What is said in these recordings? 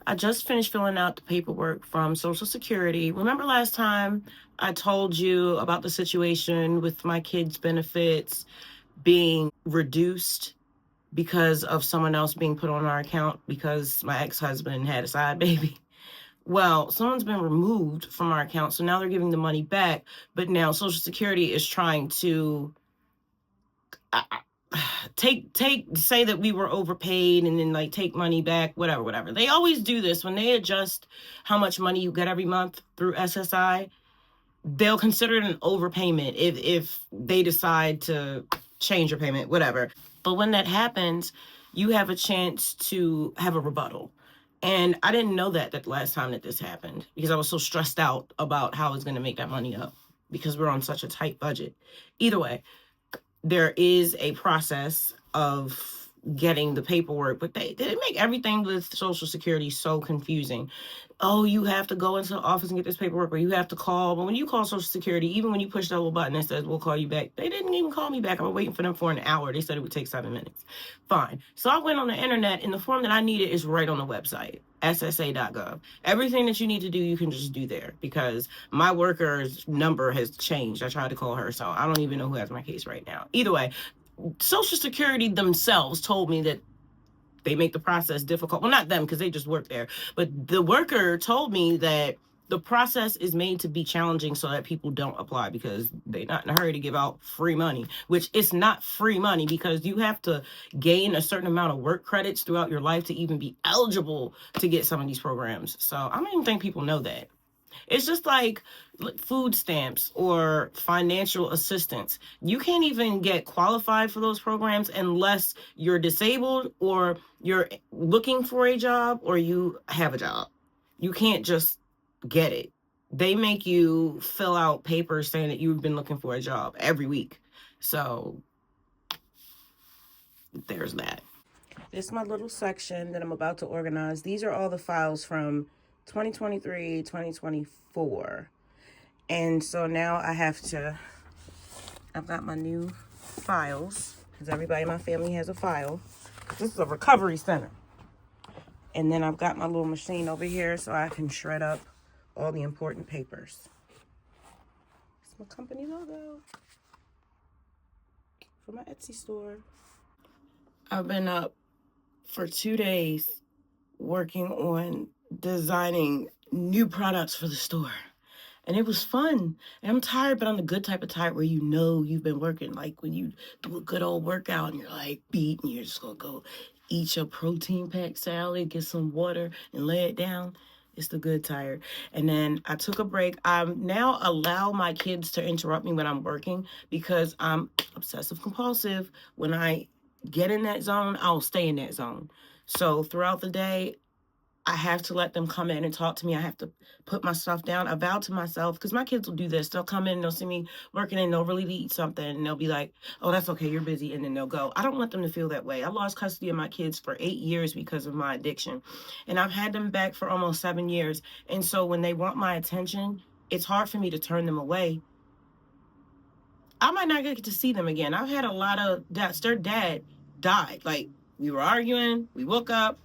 I just finished filling out the paperwork from Social Security. Remember last time I told you about the situation with my kids' benefits being reduced because of someone else being put on our account because my ex-husband had a side baby? Well, someone's been removed from our account, so now they're giving the money back, but now Social Security is trying to say that we were overpaid and then like take money back, whatever. They always do this when they adjust how much money you get every month through SSI. They'll consider it an overpayment if they decide to change your payment, whatever. But when that happens, you have a chance to have a rebuttal. And I didn't know that last time that this happened because I was so stressed out about how I was going to make that money up because we're on such a tight budget. Either way, there is a process of getting the paperwork, but they make everything with Social Security so confusing. Oh, you have to go into the office and get this paperwork, or you have to call. But when you call Social Security, even when you push that little button that says, we'll call you back, they didn't even call me back. I was waiting for them for an hour. They said it would take 7 minutes. Fine. So I went on the internet, and the form that I needed is right on the website, ssa.gov. Everything that you need to do, you can just do there because my worker's number has changed. I tried to call her, so I don't even know who has my case right now. Either way, Social Security themselves told me that they make the process difficult. Well, not them, because they just work there. But the worker told me that the process is made to be challenging so that people don't apply because they're not in a hurry to give out free money, which it's not free money because you have to gain a certain amount of work credits throughout your life to even be eligible to get some of these programs. So I don't even think people know that. It's just like food stamps or financial assistance. You can't even get qualified for those programs unless you're disabled or you're looking for a job or you have a job. You can't just get it. They make you fill out papers saying that you've been looking for a job every week. So there's that. This is my little section that I'm about to organize. These are all the files from 2023, 2024. And so now I've got my new files because everybody in my family has a file. This is a recovery center. And then I've got my little machine over here so I can shred up all the important papers. It's my company logo for my Etsy store. I've been up for 2 days working on designing new products for the store. And it was fun. And I'm tired, but I'm the good type of tired where you know you've been working. Like when you do a good old workout and you're like beat and you're just going to go eat your protein-packed salad, get some water and lay it down. It's the good tired. And then I took a break. I now allow my kids to interrupt me when I'm working because I'm obsessive compulsive. When I get in that zone, I'll stay in that zone. So throughout the day, I have to let them come in and talk to me. I have to put my stuff down. I vow to myself, because my kids will do this. They'll come in and they'll see me working and they'll really eat something and they'll be like, oh, that's okay, you're busy. And then they'll go. I don't want them to feel that way. I lost custody of my kids for 8 years because of my addiction. And I've had them back for almost 7 years. And so when they want my attention, it's hard for me to turn them away. I might not get to see them again. I've had a lot of dads. Their dad died. Like, we were arguing, we woke up,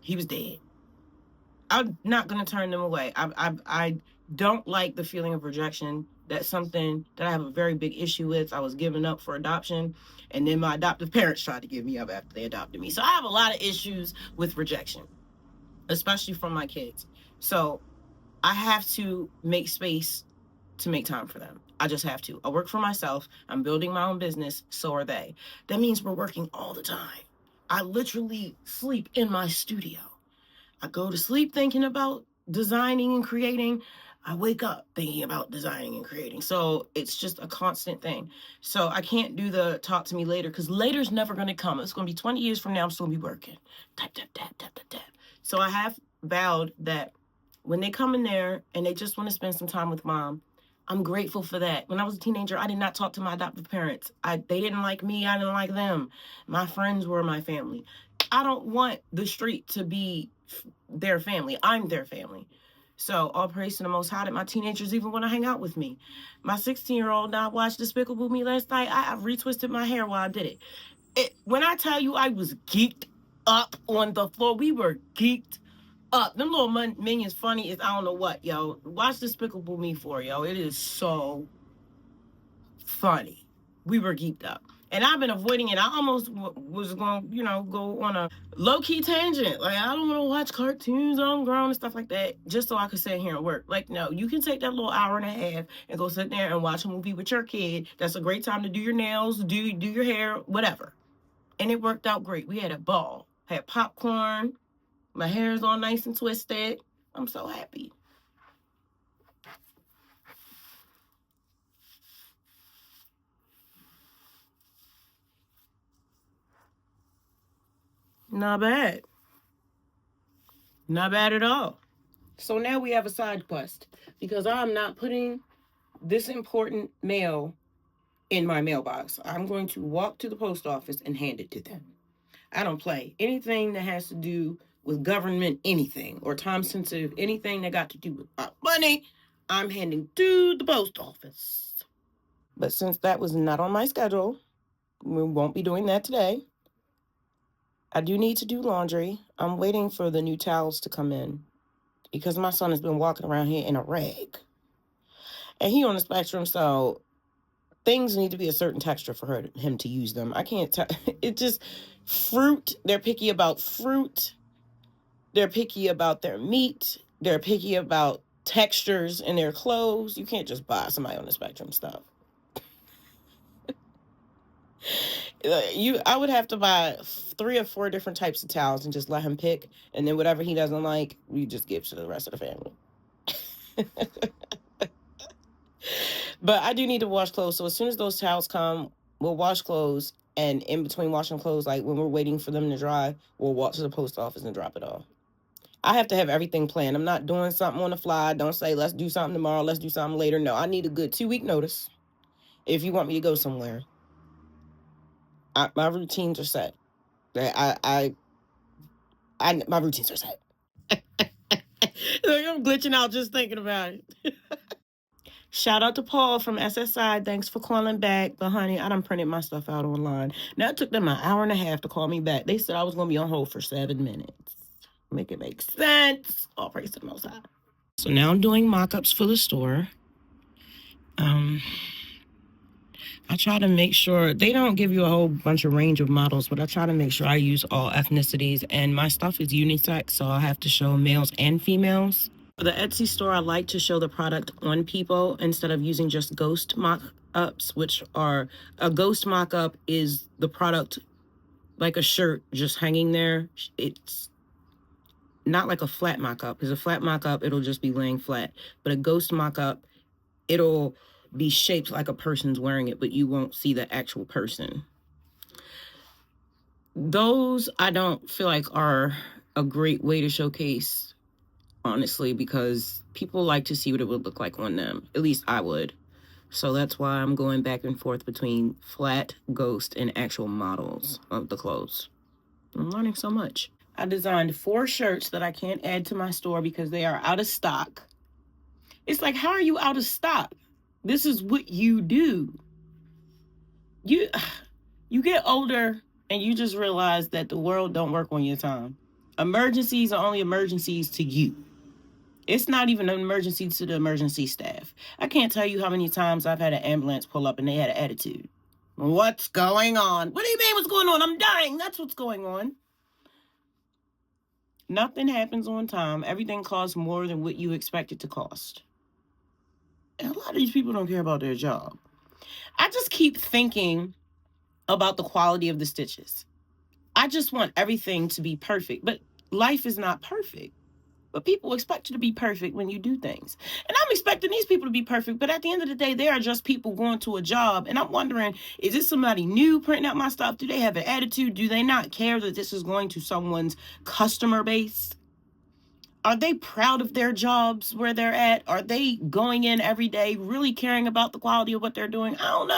he was dead. I'm not going to turn them away. I don't like the feeling of rejection. That's something that I have a very big issue with. I was given up for adoption, and then my adoptive parents tried to give me up after they adopted me. So I have a lot of issues with rejection, especially from my kids. So I have to make space to make time for them. I just have to. I work for myself. I'm building my own business. So are they. That means we're working all the time. I literally sleep in my studio. I go to sleep thinking about designing and creating. I wake up thinking about designing and creating. So it's just a constant thing. So I can't do the talk to me later because later's never going to come. It's going to be 20 years from now. I'm still going to be working. Tap, tap, tap, tap, tap, tap. So I have vowed that when they come in there and they just want to spend some time with mom, I'm grateful for that. When I was a teenager, I did not talk to my adoptive parents. They didn't like me. I didn't like them. My friends were my family. I don't want the street to be their family. I'm their family. So all praise to the Most High that my teenagers even want to hang out with me. My 16-year-old now watched Despicable Me last night. I retwisted my hair while I did it. When I tell you I was geeked up on the floor, we were geeked up. Them little minions funny as I don't know what, yo. Watch Despicable Me 4, yo. It is so funny. We were geeked up. And I've been avoiding it. I almost was going, go on a low-key tangent. Like, I don't want to watch cartoons. I'm grown and stuff like that, just so I could sit here and work. Like, no, you can take that little hour and a half and go sit there and watch a movie with your kid. That's a great time to do your nails, do your hair, whatever. And it worked out great. We had a ball. Had popcorn. My hair is all nice and twisted. I'm so happy. Not bad. Not bad at all. So now we have a side quest because I'm not putting this important mail in my mailbox. I'm going to walk to the post office and hand it to them. I don't play anything that has to do with government anything or time sensitive anything that got to do with money. I'm handing to the post office. But since that was not on my schedule, we won't be doing that today. I do need to do laundry. I'm waiting for the new towels to come in because my son has been walking around here in a rag. And he on the spectrum, so things need to be a certain texture for him to use them. I can't tell. It just, fruit, they're picky about fruit. They're picky about their meat. They're picky about textures in their clothes. You can't just buy somebody on the spectrum stuff. I would have to buy 3 or 4 different types of towels and just let him pick, and then whatever he doesn't like, we just give to the rest of the family. But I do need to wash clothes, so as soon as those towels come, we'll wash clothes, and in between washing clothes, like when we're waiting for them to dry, we'll walk to the post office and drop it off. I have to have everything planned. I'm not doing something on the fly. Don't say, let's do something tomorrow, let's do something later. No, I need a good 2-week notice if you want me to go somewhere. My routines are set. My routines are set. I'm glitching out just thinking about it. Shout out to Paul from SSI. Thanks for calling back. But honey, I done printed my stuff out online. Now it took them an hour and a half to call me back. They said I was going to be on hold for 7 minutes. Make it make sense. All praise to the Most High. So now I'm doing mock-ups for the store. I try to make sure they don't give you a whole bunch of range of models, but I try to make sure I use all ethnicities, and my stuff is unisex, so I have to show males and females. For the Etsy store, I like to show the product on people instead of using just ghost mock-ups, which are, a ghost mock-up is the product like a shirt just hanging there. It's not like a flat mock-up, because a flat mock-up, it'll just be laying flat, but a ghost mock-up, it'll be shaped like a person's wearing it, but you won't see the actual person. Those I don't feel like are a great way to showcase, honestly, because people like to see what it would look like on them. At least I would. So that's why I'm going back and forth between flat, ghost, and actual models of the clothes. I'm learning so much. I designed 4 shirts that I can't add to my store because they are out of stock. It's like, how are you out of stock? This is what you do. You get older and you just realize that the world don't work on your time. Emergencies are only emergencies to you. It's not even an emergency to the emergency staff. I can't tell you how many times I've had an ambulance pull up and they had an attitude. What's going on? What do you mean what's going on? I'm dying. That's what's going on. Nothing happens on time. Everything costs more than what you expect it to cost. And a lot of these people don't care about their job. I just keep thinking about the quality of the stitches. I just want everything to be perfect, but life is not perfect. But people expect you to be perfect when you do things. And I'm expecting these people to be perfect, but at the end of the day, they are just people going to a job. And I'm wondering, is this somebody new printing out my stuff? Do they have an attitude? Do they not care that this is going to someone's customer base? Are they proud of their jobs where they're at? Are they going in every day really caring about the quality of what they're doing? I don't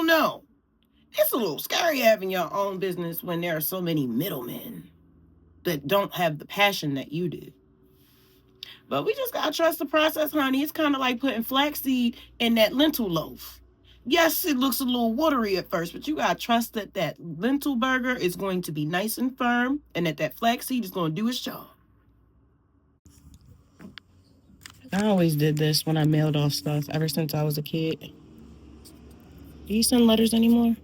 know. It's a little scary having your own business when there are so many middlemen that don't have the passion that you do. But we just gotta trust the process, honey. It's kind of like putting flaxseed in that lentil loaf. Yes, it looks a little watery at first, but you gotta trust that that lentil burger is going to be nice and firm, and that flaxseed is going to do its job. I always did this when I mailed off stuff ever since I was a kid. Do you send letters anymore?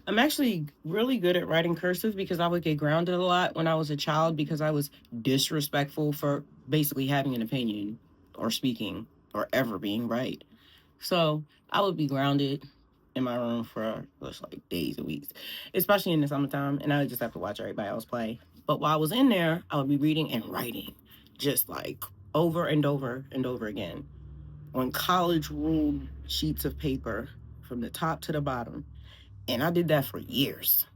I'm actually really good at writing cursive because I would get grounded a lot when I was a child because I was disrespectful for basically having an opinion or speaking or ever being right. So I would be grounded in my room for just like days and weeks, especially in the summertime, and I would just have to watch everybody else play. But while I was in there, I would be reading and writing just like over and over and over again on college ruled sheets of paper from the top to the bottom. And I did that for years.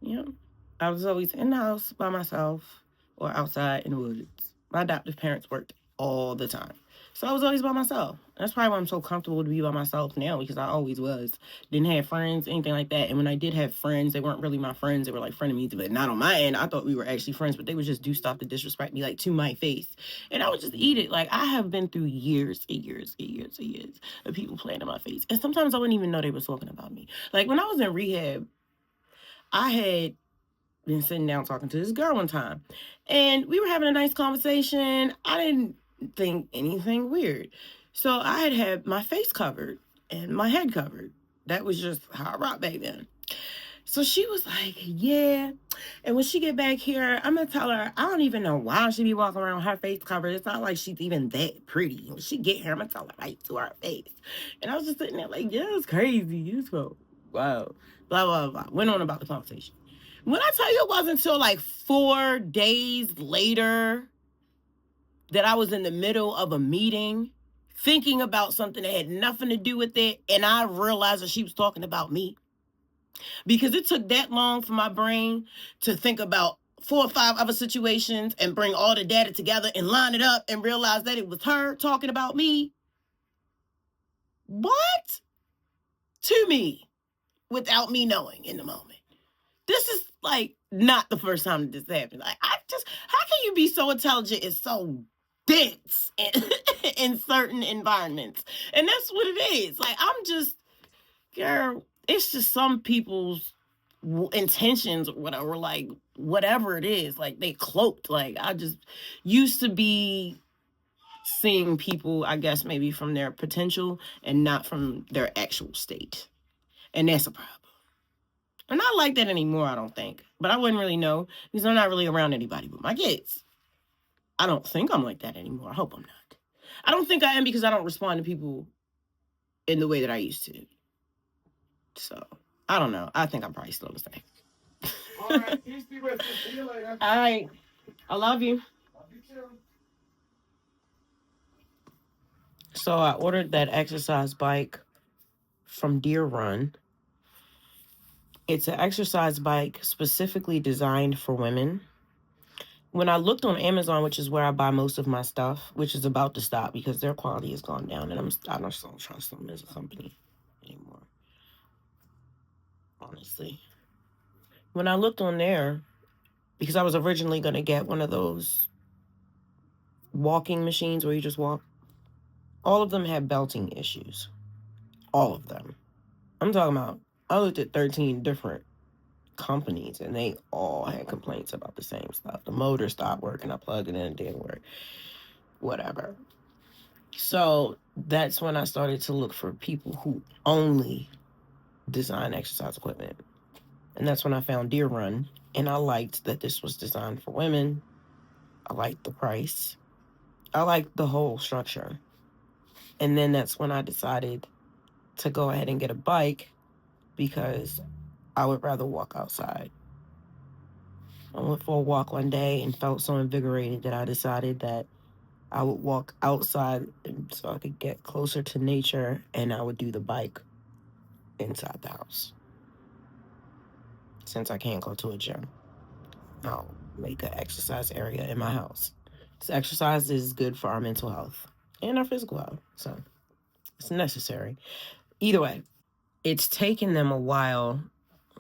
You know, I was always in the house by myself or outside in the woods. My adoptive parents worked all the time. So I was always by myself. That's probably why I'm so comfortable to be by myself now because I always was. Didn't have friends, anything like that. And when I did have friends, they weren't really my friends. They were like frenemies, but not on my end. I thought we were actually friends, but they would just do stuff to disrespect me, like to my face. And I would just eat it. Like I have been through years and years and years and years of people playing in my face. And sometimes I wouldn't even know they were talking about me. Like when I was in rehab, I had been sitting down talking to this girl one time, and we were having a nice conversation. I didn't think anything weird. So I had my face covered and my head covered. That was just how I rocked back then. So she was like, yeah. And when she get back here, I'm going to tell her, I don't even know why she be walking around with her face covered. It's not like she's even that pretty. When she get here, I'm going to tell her right to her face. And I was just sitting there like, yeah, it's crazy. It's so, wow. Blah, blah, blah. Went on about the conversation. When I tell you it wasn't until like 4 days later that I was in the middle of a meeting thinking about something that had nothing to do with it, and I realized that she was talking about me. Because it took that long for my brain to think about 4 or 5 other situations and bring all the data together and line it up and realize that it was her talking about me. What? To me, without me knowing in the moment. This is like not the first time that this happened. Like how can you be so intelligent and so dense in certain environments? And that's what it is. Like I'm just, girl, it's just some people's intentions or whatever, like whatever it is, like they cloaked. Like I just used to be seeing people, I guess maybe from their potential and not from their actual state. And that's a problem. I'm not like that anymore, I don't think. But I wouldn't really know because I'm not really around anybody but my kids. I don't think I'm like that anymore. I hope I'm not. I don't think I am because I don't respond to people in the way that I used to. So, I don't know. I think I'm probably still the same. All right. Peace be with you. See you later. All right. I love you. Love you too. So, I ordered that exercise bike from Deer Run. It's an exercise bike specifically designed for women. When I looked on Amazon, which is where I buy most of my stuff, which is about to stop because their quality has gone down, and I don't trust them as a company anymore, honestly. When I looked on there, because I was originally going to get one of those walking machines where you just walk, all of them had belting issues. All of them. I'm talking about, I looked at 13 different companies, and they all had complaints about the same stuff. The motor stopped working, I plugged it in, it didn't work. Whatever. So that's when I started to look for people who only design exercise equipment. And that's when I found Deer Run. And I liked that this was designed for women. I liked the price. I liked the whole structure. And then that's when I decided to go ahead and get a bike because I would rather walk outside. I went for a walk one day and felt so invigorated that I decided that I would walk outside so I could get closer to nature, and I would do the bike inside the house. Since I can't go to a gym, I'll make an exercise area in my house. This exercise is good for our mental health and our physical health, so it's necessary. Either way, it's taken them a while.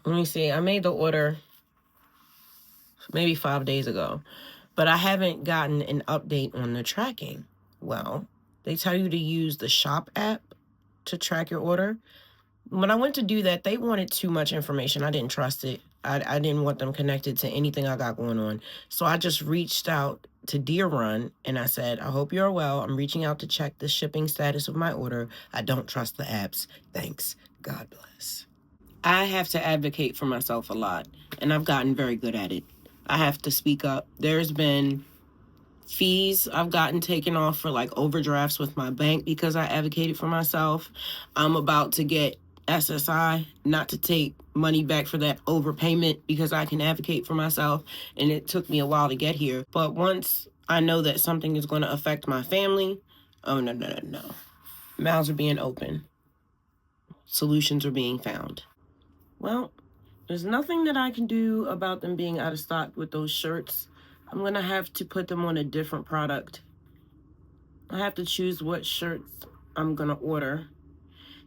Let me see. I made the order maybe 5 days ago, but I haven't gotten an update on the tracking. Well, they tell you to use the shop app, to track your order. When I went to do that, they wanted too much information. I didn't trust it. I didn't want them connected to anything I got going on. So I just reached out to Deer Run and I said, I hope you're well. I'm reaching out to check the shipping status of my order. I don't trust the apps. Thanks. God bless. I have to advocate for myself a lot, and I've gotten very good at it. I have to speak up. There's been fees I've gotten taken off for like overdrafts with my bank because I advocated for myself. I'm about to get SSI, not to take money back for that overpayment because I can advocate for myself, and it took me a while to get here. But once I know that something is going to affect my family, oh, no. Mouths are being open. Solutions are being found. Well, there's nothing that I can do about them being out of stock with those shirts. I'm going to have to put them on a different product. I have to choose what shirts I'm going to order.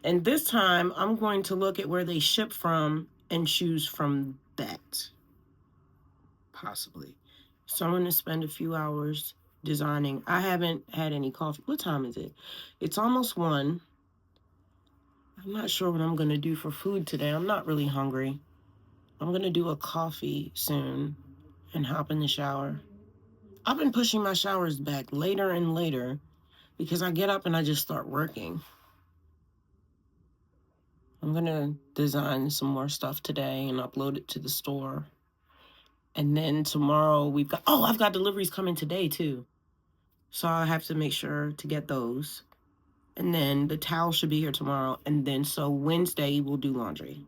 And this time, I'm going to look at where they ship from and choose from that. Possibly. So I'm going to spend a few hours designing. I haven't had any coffee. What time is it? It's almost 1. I'm not sure what I'm going to do for food today. I'm not really hungry. I'm going to do a coffee soon and hop in the shower. I've been pushing my showers back later and later because I get up and I just start working. I'm going to design some more stuff today and upload it to the store. And then tomorrow I've got deliveries coming today too. So I have to make sure to get those. And then the towel should be here tomorrow. And then so Wednesday we'll do laundry.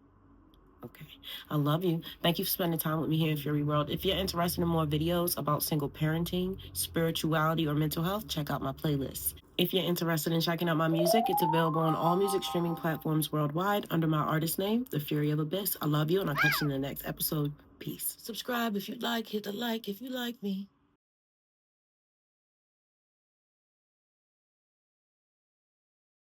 Okay. I love you. Thank you for spending time with me here in Fury World. If you're interested in more videos about single parenting, spirituality, or mental health, check out my playlist. If you're interested in checking out my music, it's available on all music streaming platforms worldwide under my artist name, The Fury of Abyss. I love you, and I'll catch you in the next episode. Peace. Subscribe if you'd like. Hit the like if you like me.